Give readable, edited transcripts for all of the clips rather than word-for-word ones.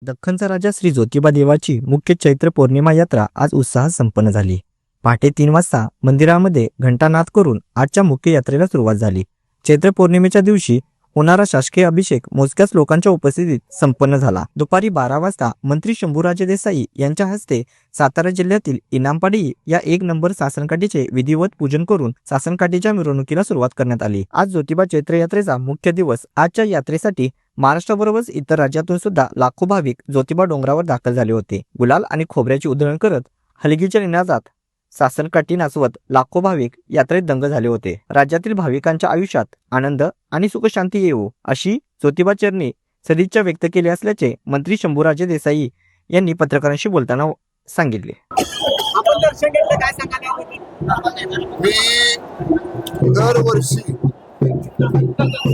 दख्खनचा राजा श्री ज्योतिबा देवाची मुख्य चैत्र पौर्णिमा यात्रा आज उत्साहात संपन्न झाली। पहाटे 3 वाजता मंदिरामध्ये घंटानाद करून आजच्या मुख्य यात्रेला सुरुवात झाली। चैत्र पौर्णिमेच्या दिवशी होणारा शासकीय अभिषेक मोजक्याच लोकांच्या उपस्थितीत संपन्न झाला। दुपारी 12 वाजता मंत्री शंभूराजे देसाई यांच्या हस्ते सातारा जिल्ह्यातील इनामपाडी या 1 नंबर सासनकाठीचे विधिवत पूजन करून सासनकाठीच्या मिरवणुकीला सुरुवात करण्यात आली। आज ज्योतिबा चैत्र यात्रेचा मुख्य दिवस। आजच्या यात्रेसाठी महाराष्ट्राबरोबरच इतर राज्यातून सुद्धा लाखो भाविक ज्योतिबा डोंगरावर दाखल झाले होते। गुलाल आणि खोबऱ्याची उधळण करत हलगीच्या निनादात सासनकाठी नाचवत लाखो भाविक यात्रेत दंग झाले होते। राज्यातील भाविकांच्या आयुष्यात आनंद आणि सुखशांती येवो अशी ज्योतिबा चरणी सदिच्छा व्यक्त केली असल्याचे मंत्री शंभूराजे देसाई यांनी पत्रकारांशी बोलताना सांगितले। मी दरवर्षी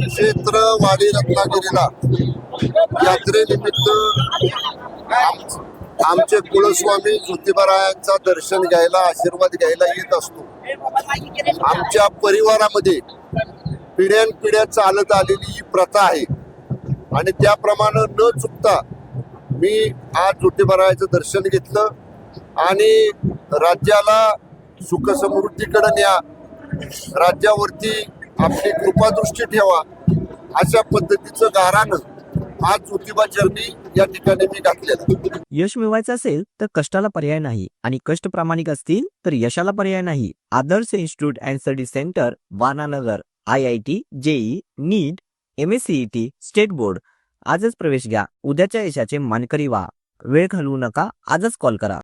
क्षेत्र वाडी रत्नागिरीला यात्रेनिमित्त आमचे कुलस्वामी ज्योतिबारायांचा दर्शन घ्यायला, आशीर्वाद घ्यायला येत असतो। आमच्या परिवारामध्ये पिढ्यानपिढ्या चालत आलेली ही प्रथा आहे आणि त्याप्रमाणे न चुकता मी आज ज्योतिबारायांचं दर्शन घेतलं आणि राज्याला सुख समृद्धीकडे न्या, राज्यावरती आपली कृपादृष्टी ठेवा अशा पद्धतीचं गारानं आज ज्योतिबा चरणी या ठिकाणी मी घातलेलं। यश मिळवायचं असेल तर कष्टाला पर्याय नाही आणि कष्ट प्रामाणिक असतील तर यशाला पर्याय नाही। Adarsh institute and study centre, Vananagar, IIT, JEE, NEET, MSCET, state board. आजच प्रवेश घ्या, उद्याच्या यशाचे मानकरी व्हा। वेळ घालवू नका, आजच कॉल करा।